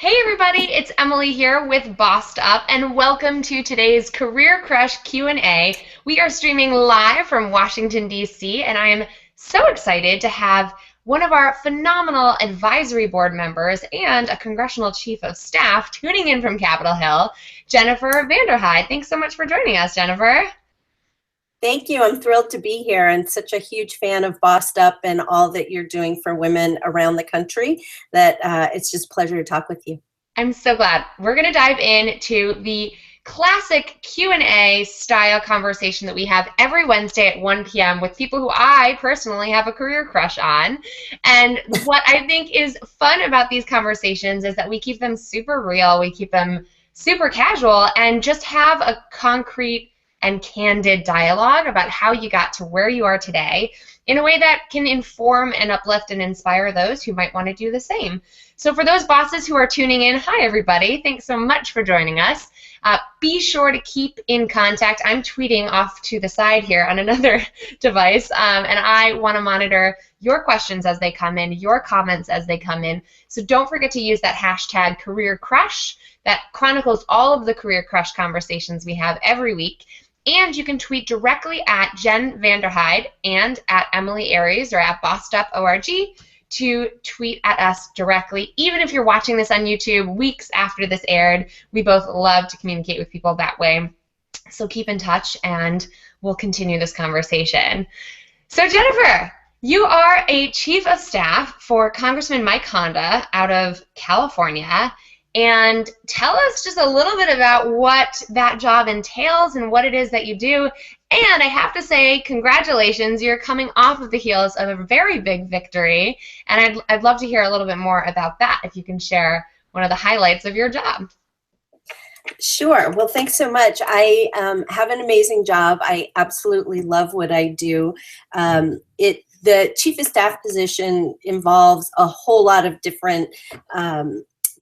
Hey everybody, it's Emily here with Bossed Up and welcome to today's Career Crush Q&A. We are streaming live from Washington, D.C. and I am so excited to have one of our phenomenal advisory board members and a congressional chief of staff tuning in from Capitol Hill, Jennifer Van der Heide. Thanks so much for joining us, Jennifer. Thank you. I'm thrilled to be here and such a huge fan of Bossed Up and all that you're doing for women around the country that it's just a pleasure to talk with you. I'm so glad. We're going to dive into the classic Q&A style conversation that we have every Wednesday at 1 p.m. with people who I personally have a career crush on. And what I think is fun about these conversations is that we keep them super real, we keep them super casual, and just have a concrete and candid dialogue about how you got to where you are today in a way that can inform and uplift and inspire those who might want to do the same. So for those bosses who are tuning in, hi everybody, thanks so much for joining us. Be sure to keep in contact. I'm tweeting off to the side here on another device, and I want to monitor your questions as they come in, your comments as they come in. So don't forget to use that hashtag Career Crush that chronicles all of the Career Crush conversations we have every week. And you can tweet directly at Jen Van der Heide and at Emily Aries or at BossedUp.org to tweet at us directly. Even if you're watching this on YouTube weeks after this aired, we both love to communicate with people that way. So keep in touch and we'll continue this conversation. So Jennifer, you are a chief of staff for Congressman Mike Honda out of California. And tell us just a little bit about what that job entails and what it is that you do. And I have to say, congratulations, you're coming off of the heels of a very big victory. And I'd love to hear a little bit more about that, if you can share one of the highlights of your job. Sure. Well, thanks so much. I have an amazing job. I absolutely love what I do. The chief of staff position involves a whole lot of different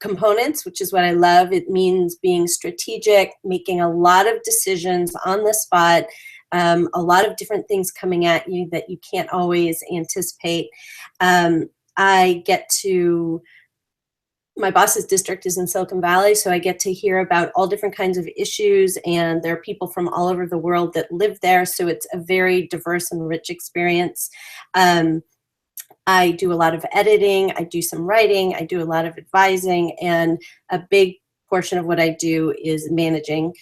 components, which is what I love. It means being strategic, making a lot of decisions on the spot, a lot of different things coming at you that you can't always anticipate. I get to, my boss's district is in Silicon Valley, so I get to hear about all different kinds of issues, and there are people from all over the world that live there, so it's a very diverse and rich experience. I do a lot of editing, I do some writing, I do a lot of advising, and a big portion of what I do is managing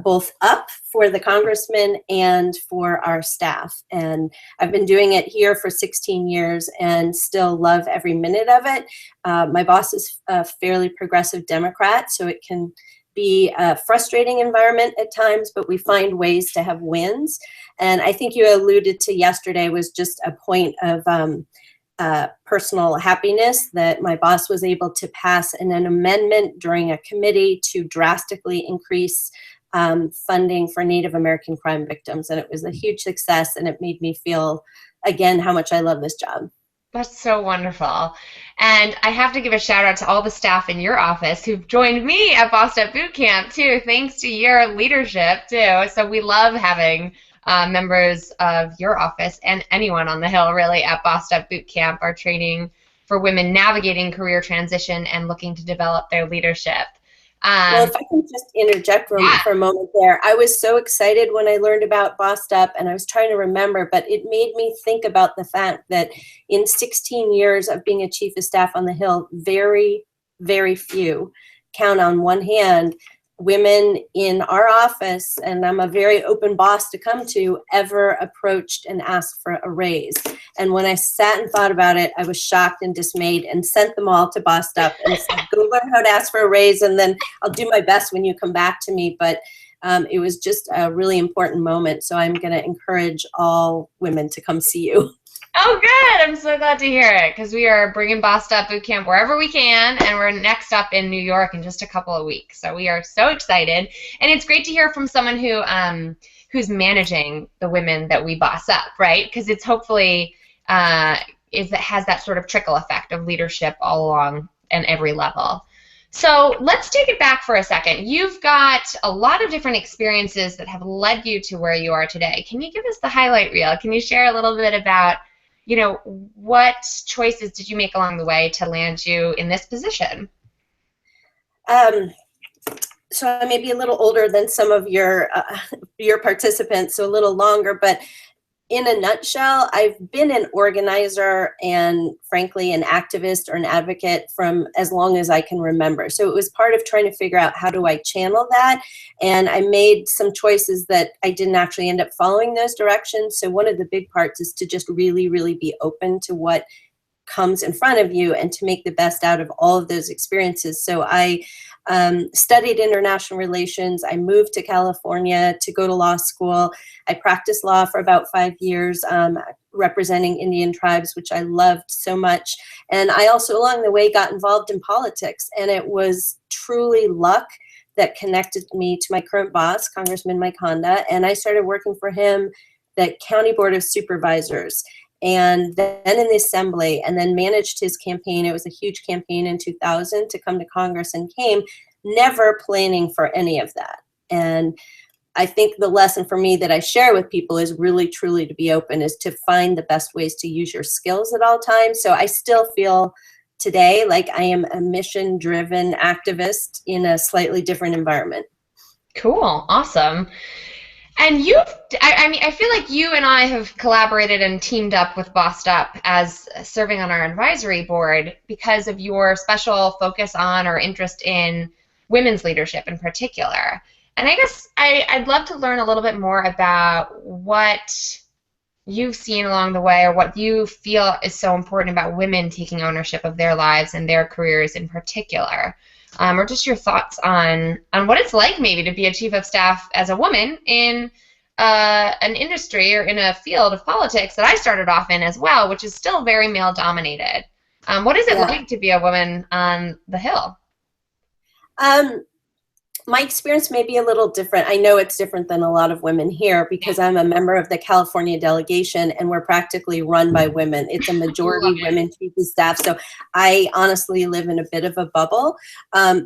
both up for the congressman and for our staff. And I've been doing it here for 16 years and still love every minute of it. My boss is a fairly progressive Democrat, so it can be a frustrating environment at times, but we find ways to have wins. And I think you alluded to yesterday was just a point of personal happiness that my boss was able to pass an amendment during a committee to drastically increase funding for Native American crime victims. And it was a huge success, and it made me feel, again, how much I love this job. That's so wonderful. And I have to give a shout out to all the staff in your office who've joined me at Bossed Up Boot Camp too, thanks to your leadership too. So we love having members of your office and anyone on the Hill really at Bossed Up Boot Camp are training for women navigating career transition and looking to develop their leadership. Well, if I can just interject for a moment there. I was so excited when I learned about Bossed Up, and I was trying to remember, but it made me think about the fact that in 16 years of being a chief of staff on the Hill, very, very few, count on one hand, women in our office, and I'm a very open boss to come to, ever approached and asked for a raise. And when I sat and thought about it, I was shocked and dismayed and sent them all to Bossed Up and said, go learn how to ask for a raise, and then I'll do my best when you come back to me. But it was just a really important moment. So I'm going to encourage all women to come see you. Oh, good. I'm so glad to hear it, because we are bringing Bossed Up Boot Camp wherever we can, and we're next up in New York in just a couple of weeks. So we are so excited, and it's great to hear from someone who who's managing the women that we boss up, right? Because it's hopefully has that sort of trickle effect of leadership all along and every level. So let's take it back for a second. You've got a lot of different experiences that have led you to where you are today. Can you give us the highlight reel? Can you share a little bit about, you know, what choices did you make along the way to land you in this position? Um, so I may be a little older than some of your participants, so a little longer, but in a nutshell, I've been an organizer and frankly an activist or an advocate from as long as I can remember. So it was part of trying to figure out how do I channel that. And I made some choices that I didn't actually end up following those directions. So one of the big parts is to just really, really be open to what comes in front of you and to make the best out of all of those experiences. So I studied international relations. I moved to California to go to law school. I practiced law for about 5 years, representing Indian tribes, which I loved so much. And I also, along the way, got involved in politics. And it was truly luck that connected me to my current boss, Congressman Mike Honda. And I started working for him, the County Board of Supervisors, and then in the assembly, and then managed his campaign. It was a huge campaign in 2000 to come to Congress, and came never planning for any of that. And I think the lesson for me that I share with people is really truly to be open, is to find the best ways to use your skills at all times. So I still feel today like I am a mission-driven activist in a slightly different environment. Cool. Awesome. And I mean, I feel like you and I have collaborated and teamed up with Bossed Up as serving on our advisory board because of your special focus on or interest in women's leadership in particular. And I guess I'd love to learn a little bit more about what you've seen along the way, or what you feel is so important about women taking ownership of their lives and their careers in particular. Or just your thoughts on what it's like maybe to be a chief of staff as a woman in an industry or in a field of politics that I started off in as well, which is still very male dominated. What is it like to be a woman on the Hill? My experience may be a little different. I know it's different than a lot of women here because I'm a member of the California delegation, and we're practically run by women. It's a majority women chief of staff. So I honestly live in a bit of a bubble.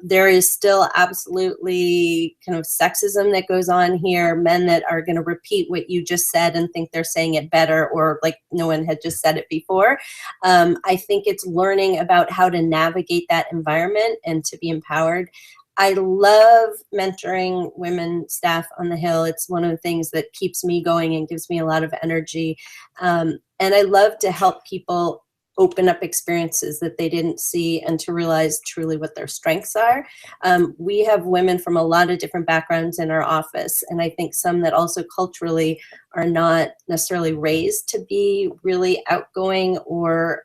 There is still absolutely kind of sexism that goes on here, men that are going to repeat what you just said and think they're saying it better, or like no one had just said it before. I think it's learning about how to navigate that environment and to be empowered. I love mentoring women staff on the Hill. It's one of the things that keeps me going and gives me a lot of energy. And I love to help people open up experiences that they didn't see and to realize truly what their strengths are. We have women from a lot of different backgrounds in our office, and I think some that also culturally are not necessarily raised to be really outgoing or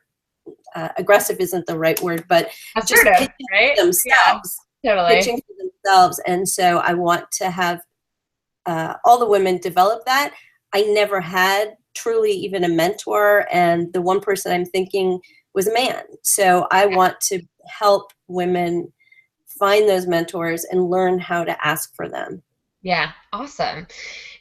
aggressive isn't the right word, but assertive, just right? themselves. Yeah. Totally. Pitching for themselves. And so I want to have all the women develop that. I never had truly even a mentor, and the one person I'm thinking was a man. So I want to help women find those mentors and learn how to ask for them. Yeah, awesome.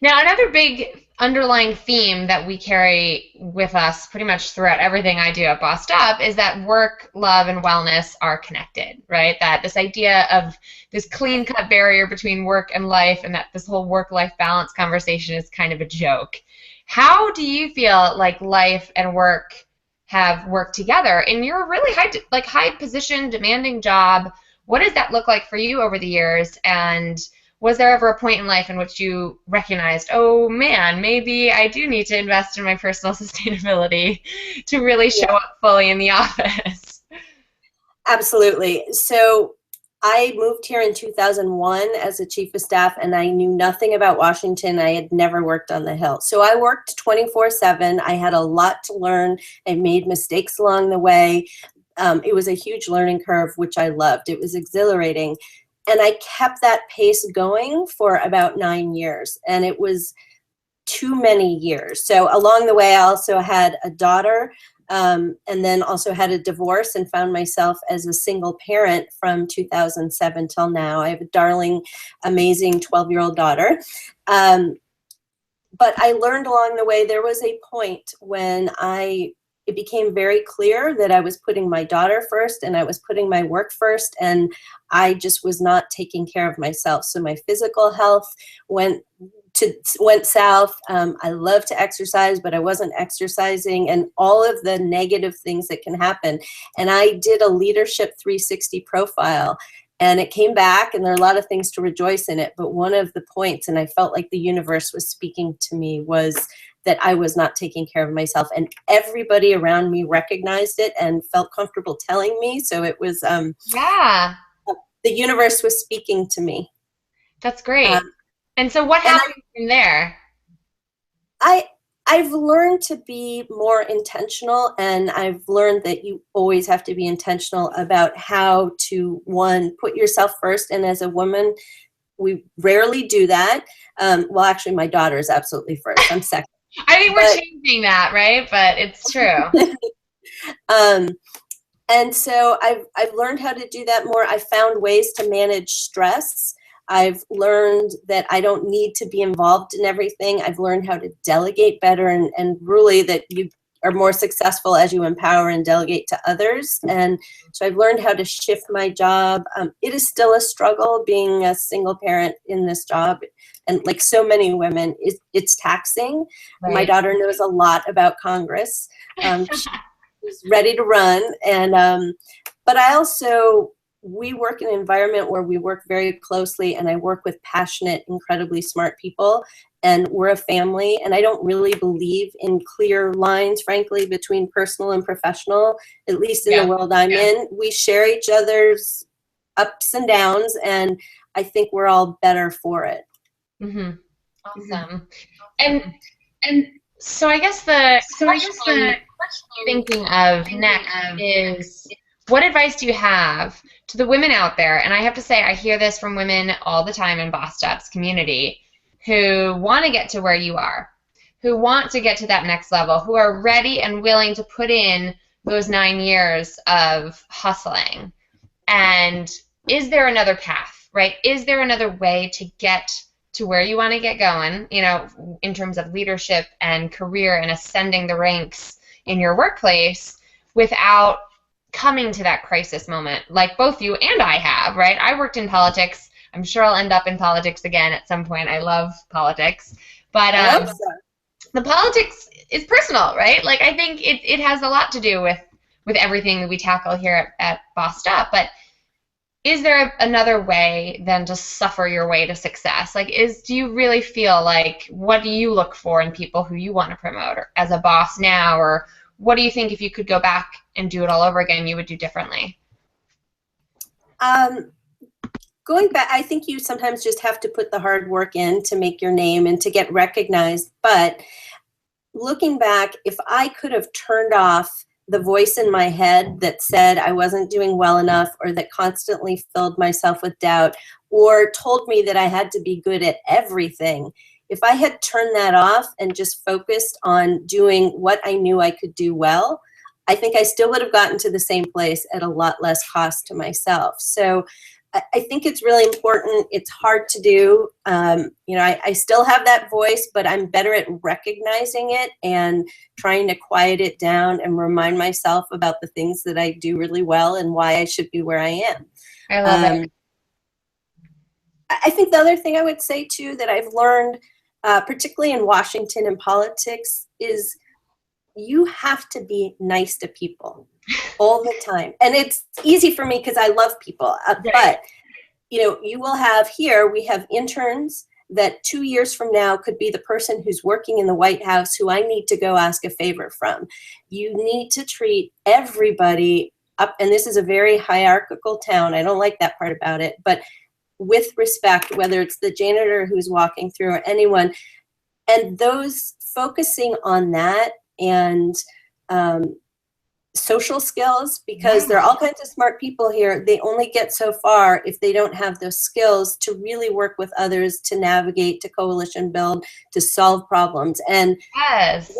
Now, another big underlying theme that we carry with us pretty much throughout everything I do at Bossed Up is that work, love, and wellness are connected, right? That this idea of this clean-cut barrier between work and life, and that this whole work-life balance conversation is kind of a joke. How do you feel like life and work have worked together in your really high position, demanding job? What does that look like for you over the years? And was there ever a point in life in which you recognized, oh man, maybe I do need to invest in my personal sustainability to really show up fully in the office? Absolutely. So I moved here in 2001 as a chief of staff, and I knew nothing about Washington. I had never worked on the Hill. So I worked 24/7. I had a lot to learn. I made mistakes along the way. It was a huge learning curve, which I loved. It was exhilarating. And I kept that pace going for about 9 years, and it was too many years. So along the way, I also had a daughter, and then also had a divorce, and found myself as a single parent from 2007 till now. I have a darling, amazing 12-year-old daughter. But I learned along the way, there was a point when it became very clear that I was putting my daughter first and I was putting my work first, and I just was not taking care of myself. So my physical health went south. I love to exercise, but I wasn't exercising, and all of the negative things that can happen. And I did a leadership 360 profile, And it came back, and there are a lot of things to rejoice in it. But one of the points, and I felt like the universe was speaking to me, was that I was not taking care of myself. And everybody around me recognized it and felt comfortable telling me. So it was, Yeah, the universe was speaking to me. that's great. Um, And so what and happened from there? I've learned to be more intentional, and I've learned that you always have to be intentional about how to, one, put yourself first. And as a woman, we rarely do that. Well, actually, my daughter is absolutely first. I'm second. I think we're But changing that, right? But it's true. um, and so I've learned how to do that more. I found ways to manage stress. I've learned that I don't need to be involved in everything. I've learned how to delegate better, and really that you are more successful as you empower and delegate to others. And so I've learned how to shift my job. It is still a struggle being a single parent in this job. And like so many women, it's taxing. My Right. daughter knows a lot about Congress. She's ready to run. And but I also, we work in an environment where we work very closely, and I work with passionate, incredibly smart people, and we're a family. And I don't really believe in clear lines, frankly, between personal and professional, at least in the world I'm in. We share each other's ups and downs, and I think we're all better for it. Mm-hmm. Awesome. And so I guess the question I'm thinking of next is, what advice do you have to the women out there? And I have to say, I hear this from women all the time in Bossed Up's community who want to get to where you are, who want to get to that next level, who are ready and willing to put in those 9 years of hustling. And is there another path, right? Is there another way to get to where you want to get going, you know, in terms of leadership and career and ascending the ranks in your workplace without coming to that crisis moment like both you and I have, right? I worked in politics. I'm sure I'll end up in politics again at some point. I love politics. But I hope so. the politics is personal, right? Like I think it has a lot to do with everything that we tackle here at Bossed Up. But is there another way than to suffer your way to success? Like, do you really feel like, what do you look for in people who you want to promote or as a boss now? Or what do you think if you could go back and do it all over again, you would do differently? Going back, I think you sometimes just have to put the hard work in to make your name and to get recognized. But looking back, if I could have turned off the voice in my head that said I wasn't doing well enough, or that constantly filled myself with doubt, or told me that I had to be good at everything, if I had turned that off and just focused on doing what I knew I could do well, I think I still would have gotten to the same place at a lot less cost to myself. So I think it's really important. It's hard to do. I still have that voice, but I'm better at recognizing it and trying to quiet it down and remind myself about the things that I do really well and why I should be where I am. I love it. I think the other thing I would say, too, that I've learned, particularly in Washington and politics, is you have to be nice to people all the time. And it's easy for me because I love people. But, you will have here, we have interns that 2 years from now could be the person who's working in the White House who I need to go ask a favor from. You need to treat everybody up. And this is a very hierarchical town. I don't like that part about it. But with respect, whether it's the janitor who's walking through or anyone, and those focusing on that, and social skills, because there are all kinds of smart people here. They only get so far if they don't have those skills to really work with others, to navigate, to coalition build, to solve problems. And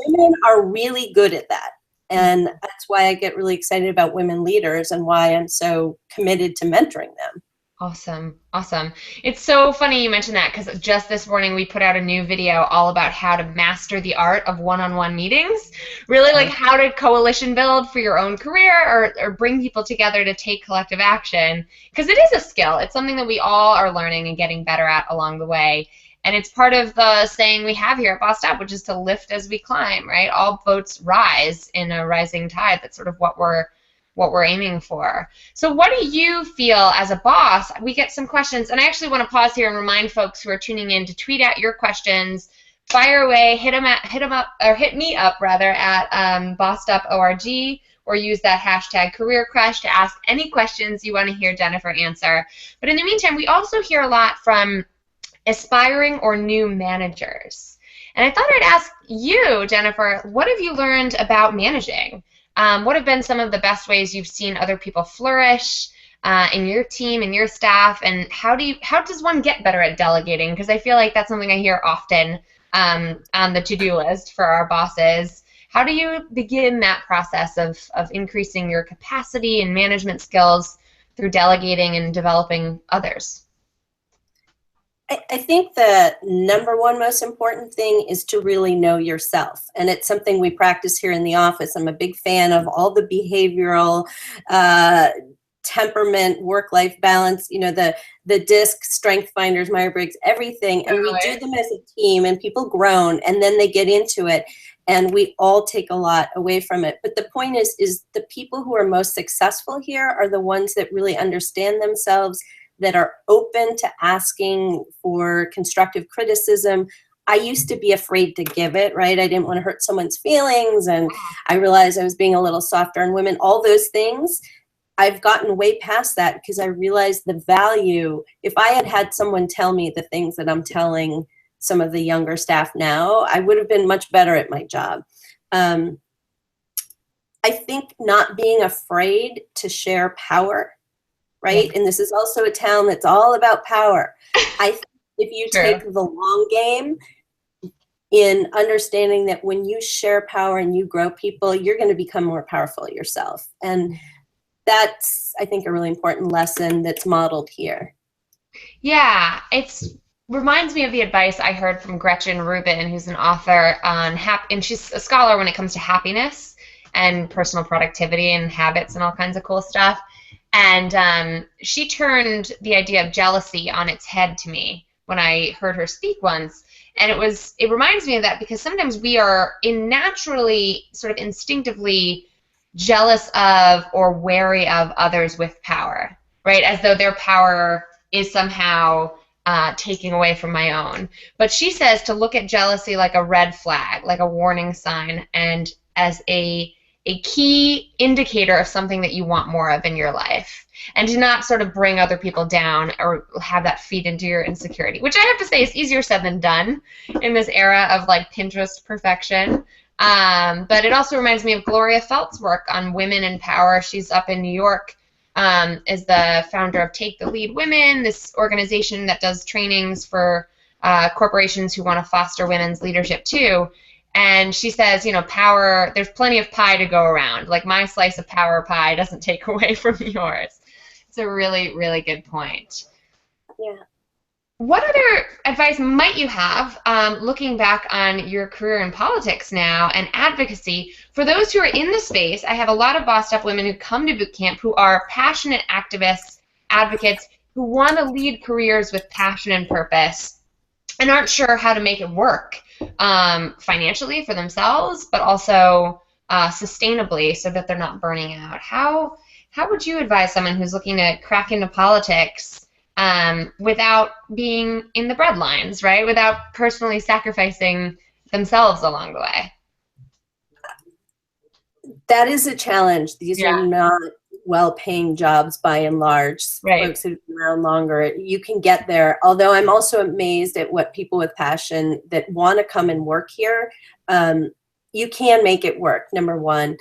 women are really good at that. And that's why I get really excited about women leaders and why I'm so committed to mentoring them. Awesome. Awesome. It's so funny you mentioned that, because just this morning we put out a new video all about how to master the art of one-on-one meetings, really like how to coalition build for your own career, or bring people together to take collective action, because it is a skill. It's something that we all are learning and getting better at along the way. And it's part of the saying we have here at Bossed Up, which is to lift as we climb, right? All boats rise in a rising tide. That's sort of what we're what we're aiming for. So what do you feel as a boss? We get some questions, and I actually want to pause here and remind folks who are tuning in to tweet out your questions. Fire away, hit me up rather at boss.org, or use that hashtag career crush to ask any questions you want to hear Jennifer answer. But in the meantime, we also hear a lot from aspiring or new managers. And I thought I'd ask you, Jennifer, what have you learned about managing? What have been some of the best ways you've seen other people flourish in your team and your staff, and how does one get better at delegating? Because I feel like that's something I hear often on the to-do list for our bosses. How do you begin that process of increasing your capacity and management skills through delegating and developing others? I think the number one most important thing is to really know yourself. And it's something we practice here in the office. I'm a big fan of all the behavioral temperament, work-life balance, the DISC, Strength Finders, Myers-Briggs, everything. And we do them as a team, and people groan, and then they get into it, and we all take a lot away from it. But the point is the people who are most successful here are the ones that really understand themselves, that are open to asking for constructive criticism. I used to be afraid to give it, right? I didn't want to hurt someone's feelings, and I realized I was being a little softer on women. All those things, I've gotten way past that because I realized the value. If I had had someone tell me the things that I'm telling some of the younger staff now, I would have been much better at my job. I think not being afraid to share power, right? And this is also a town that's all about power. I think if you take the long game in understanding that when you share power and you grow people, you're going to become more powerful yourself. And that's, I think, a really important lesson that's modeled here. Yeah, it reminds me of the advice I heard from Gretchen Rubin, who's an author on and she's a scholar when it comes to happiness and personal productivity and habits and all kinds of cool stuff. And she turned the idea of jealousy on its head to me when I heard her speak once. And it reminds me of that because sometimes we are naturally, sort of instinctively jealous of or wary of others with power, right? As though their power is somehow taking away from my own. But she says to look at jealousy like a red flag, like a warning sign, and as a key indicator of something that you want more of in your life, and to not sort of bring other people down or have that feed into your insecurity, which I have to say is easier said than done in this era of like Pinterest perfection. But it also reminds me of Gloria Felt's work on women in power. She's up in New York, is the founder of Take the Lead Women, this organization that does trainings for corporations who want to foster women's leadership too. And she says, power, there's plenty of pie to go around. Like my slice of power pie doesn't take away from yours. It's a really, really good point. Yeah. What other advice might you have, looking back on your career in politics now and advocacy? For those who are in the space, I have a lot of bossed up women who come to boot camp who are passionate activists, advocates, who want to lead careers with passion and purpose and aren't sure how to make it work financially for themselves, but also sustainably so that they're not burning out. How would you advise someone who's looking to crack into politics without being in the breadlines, right? Without personally sacrificing themselves along the way? That is a challenge. These are not well-paying jobs by and large. Right. Folks who've been around longer, you can get there. Although I'm also amazed at what people with passion that want to come and work here, you can make it work, number one.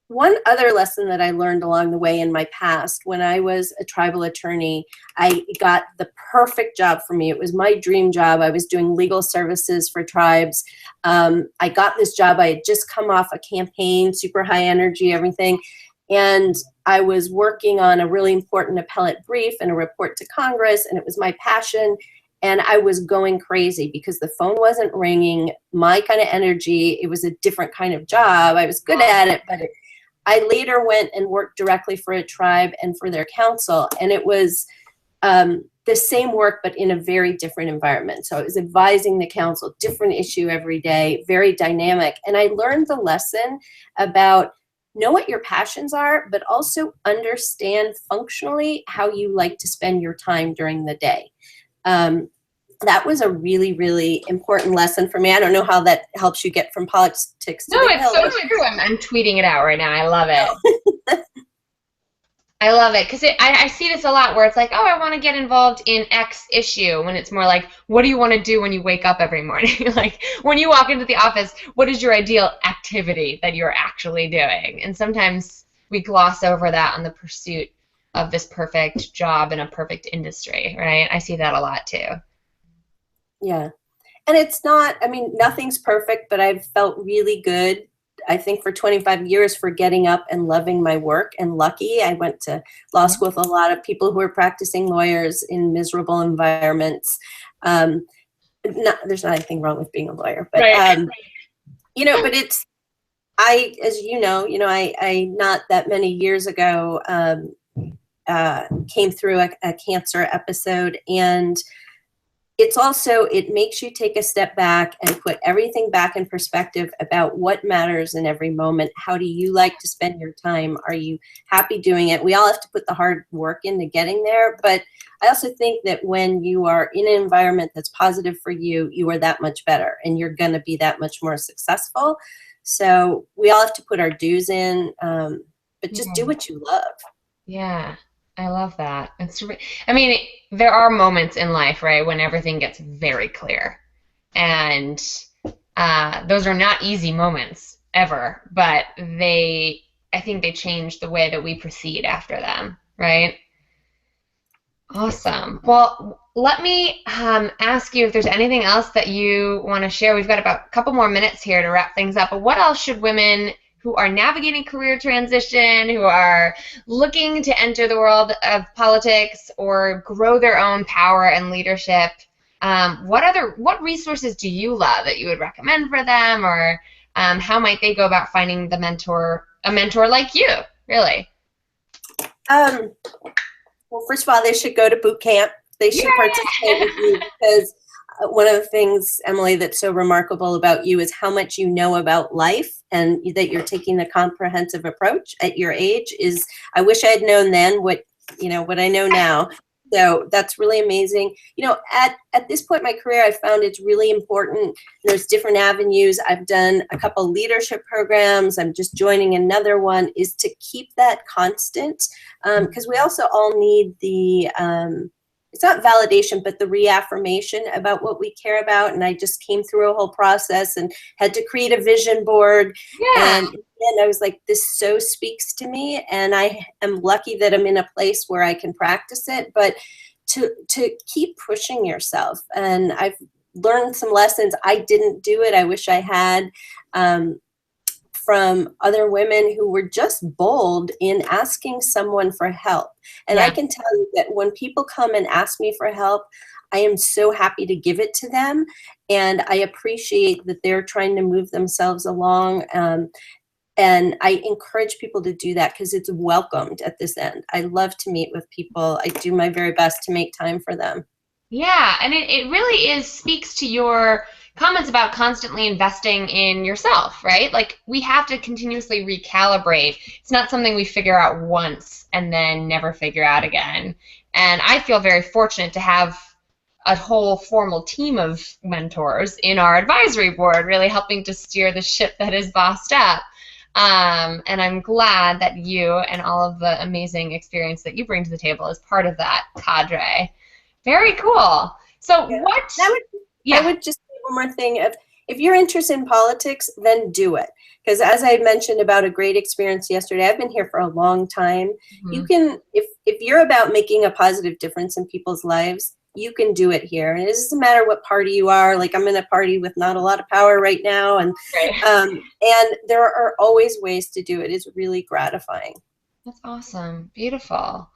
One other lesson that I learned along the way in my past, when I was a tribal attorney, I got the perfect job for me. It was my dream job. I was doing legal services for tribes. I got this job. I had just come off a campaign, super high energy, everything. And I was working on a really important appellate brief and a report to Congress, and it was my passion. And I was going crazy because the phone wasn't ringing, my kind of energy. It was a different kind of job. I was good at it, but I later went and worked directly for a tribe and for their council. And it was the same work, but in a very different environment. So I was advising the council, different issue every day, very dynamic. And I learned the lesson about know what your passions are, but also understand functionally how you like to spend your time during the day. That was a really, really important lesson for me. I don't know how that helps you get from politics to No, the it's Hill. so true. I'm tweeting it out right now. I love it. I love it because I see this a lot where it's like, oh, I want to get involved in X issue, when it's more like, what do you want to do when you wake up every morning? Like when you walk into the office, what is your ideal activity that you're actually doing? And sometimes we gloss over that on the pursuit of this perfect job in a perfect industry, right? I see that a lot too. Yeah. And it's not, I mean, nothing's perfect, but I've felt really good, I think, for 25 years for getting up and loving my work, and lucky. I went to law school with a lot of people who are practicing lawyers in miserable environments. There's not anything wrong with being a lawyer, but, Right. you know, but it's, as you know, I not that many years ago came through a cancer episode, and it's also, it makes you take a step back and put everything back in perspective about what matters in every moment. How do you like to spend your time? Are you happy doing it? We all have to put the hard work into getting there, but I also think that when you are in an environment that's positive for you, you are that much better and you're going to be that much more successful. So we all have to put our dues in, but just do what you love. Yeah, I love that. I mean, there are moments in life, right, when everything gets very clear. And those are not easy moments ever, but I think they change the way that we proceed after them, right? Awesome. Well, let me ask you if there's anything else that you want to share. We've got about a couple more minutes here to wrap things up, but what else should women who are navigating career transition, who are looking to enter the world of politics or grow their own power and leadership, what resources do you love that you would recommend for them, or how might they go about finding a mentor like you, really? Well, first of all, they should go to boot camp. They should participate with you, because one of the things, Emily, that's so remarkable about you is how much you know about life, and that you're taking a comprehensive approach at your age. I wish I had known then what I know now. So that's really amazing. At this point in my career, I found it's really important. There's different avenues. I've done a couple leadership programs. I'm just joining another one, is to keep that constant, because we also all need the, it's not validation, but the reaffirmation about what we care about. And I just came through a whole process and had to create a vision board. Yeah. And I was like, this so speaks to me. And I am lucky that I'm in a place where I can practice it, but to keep pushing yourself. And I've learned some lessons. I didn't do it. I wish I had. From other women who were just bold in asking someone for help. And I can tell you that when people come and ask me for help, I am so happy to give it to them. And I appreciate that they're trying to move themselves along. And I encourage people to do that because it's welcomed at this end. I love to meet with people. I do my very best to make time for them. Yeah, and it really speaks to your comments about constantly investing in yourself, right? Like we have to continuously recalibrate. It's not something we figure out once and then never figure out again. And I feel very fortunate to have a whole formal team of mentors in our advisory board, really helping to steer the ship that is bossed up. And I'm glad that you and all of the amazing experience that you bring to the table is part of that cadre. Very cool. So I would just say one more thing. If you're interested in politics, then do it. Because as I mentioned about a great experience yesterday, I've been here for a long time. Mm-hmm. You can, if you're about making a positive difference in people's lives, you can do it here. And it doesn't matter what party you are. Like I'm in a party with not a lot of power right now. And there are always ways to do it. It's really gratifying. That's awesome. Beautiful.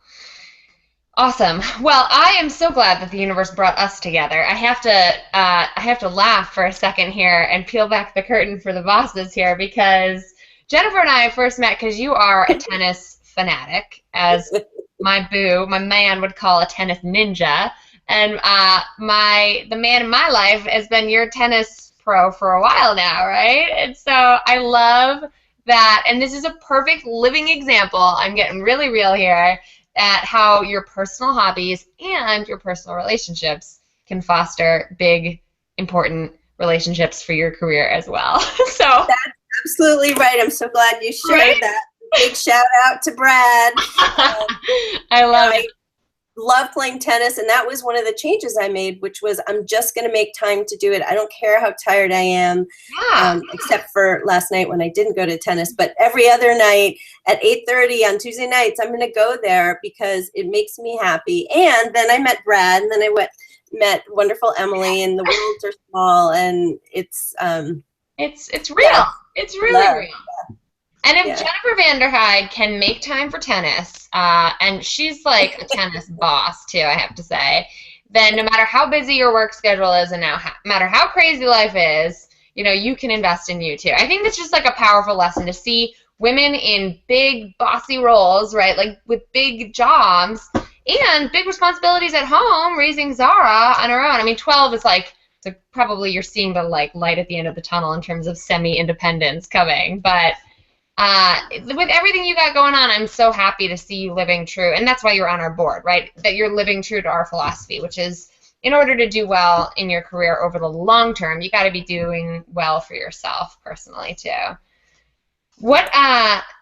Awesome. Well, I am so glad that the universe brought us together. I have to laugh for a second here and peel back the curtain for the bosses here, because Jennifer and I first met because you are a tennis fanatic, as my man would call a tennis ninja, and the man in my life has been your tennis pro for a while now, right? And so I love that, and this is a perfect living example, I'm getting really real here, at how your personal hobbies and your personal relationships can foster big, important relationships for your career as well. So That's absolutely right. I'm so glad you shared right? that. Big shout out to Brad. I love it. I love playing tennis, and that was one of the changes I made, which was I'm just going to make time to do it. I don't care how tired I am, Yeah. except for last night when I didn't go to tennis. But every other night at 8:30 on Tuesday nights, I'm going to go there because it makes me happy. And then I met Brad, and then I met wonderful Emily, and the worlds are small, and it's It's real. yeah, It's really love. real. And if Yeah. Jennifer Van der Heide can make time for tennis, and she's like a tennis boss too, I have to say, then no matter how busy your work schedule is and no matter how crazy life is, you know, you can invest in you too. I think that's just like a powerful lesson to see women in big bossy roles, right? Like with big jobs and big responsibilities at home, raising Zara on her own. I mean, 12 is like, so probably you're seeing the like light at the end of the tunnel in terms of semi-independence coming, but with everything you got going on, I'm so happy to see you living true. And that's why you're on our board, right? That you're living true to our philosophy, which is in order to do well in your career over the long term, you got to be doing well for yourself personally too.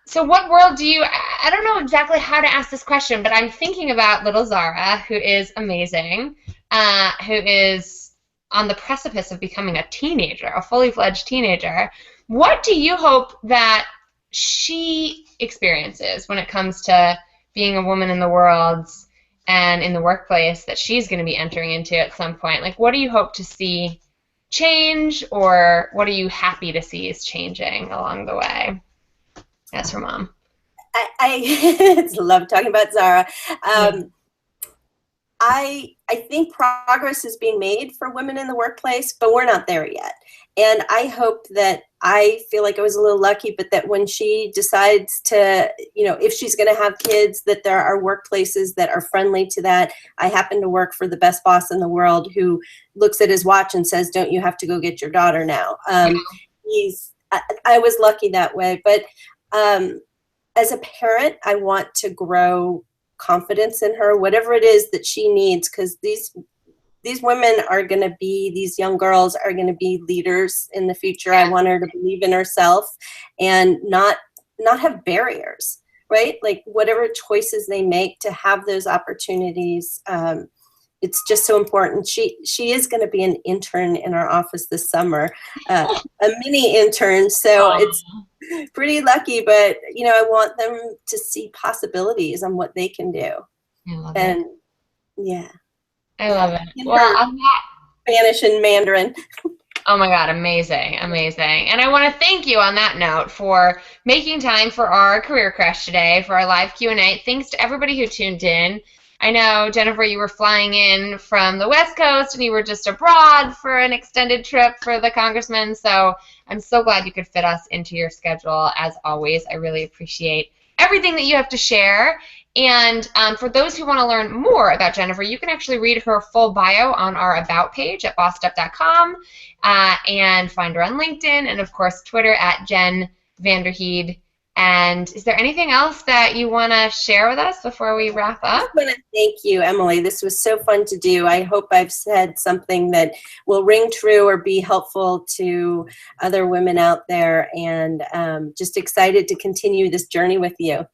So what world do you, I don't know exactly how to ask this question, but I'm thinking about little Zara, who is amazing, who is on the precipice of becoming a teenager, a fully fledged teenager. What do you hope that she experiences when it comes to being a woman in the world and in the workplace that she's going to be entering into at some point? Like, what do you hope to see change, or what are you happy to see is changing along the way as her mom? I love talking about Zara. Yeah. I think progress is being made for women in the workplace, but we're not there yet. And I hope that, I feel like I was a little lucky, but that when she decides to, you know, if she's going to have kids, that there are workplaces that are friendly to that. I happen to work for the best boss in the world who looks at his watch and says, "Don't you have to go get your daughter now?" I was lucky that way, but as a parent, I want to grow confidence in her, whatever it is that she needs, because these women are going to be, these young girls are going to be leaders in the future. I want her to believe in herself and not have barriers, right? Like whatever choices they make, to have those opportunities. It's just so important. She is going to be an intern in our office this summer, a mini intern. So it's pretty lucky, but you know, I want them to see possibilities on what they can do. I love And it. yeah. I love it. In Well, her on that, Spanish and Mandarin. oh my God, amazing, amazing. And I want to thank you on that note for making time for our Career Crush today, for our live Q&A. Thanks to everybody who tuned in. I know, Jennifer, you were flying in from the West Coast and you were just abroad for an extended trip for the congressman. So I'm so glad you could fit us into your schedule. As always, I really appreciate everything that you have to share. And for those who want to learn more about Jennifer, you can actually read her full bio on our About page at bossedup.com, and find her on LinkedIn and, of course, Twitter at Jen Van der Heide. And is there anything else that you want to share with us before we wrap I up? just want to thank you, Emily. This was so fun to do. I hope I've said something that will ring true or be helpful to other women out there, and just excited to continue this journey with you.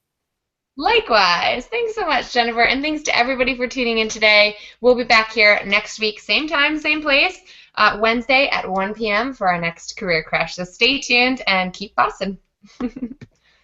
Likewise. Thanks so much, Jennifer. And thanks to everybody for tuning in today. We'll be back here next week, same time, same place, Wednesday at 1 p.m. for our next Career Crush. So stay tuned and keep bossing.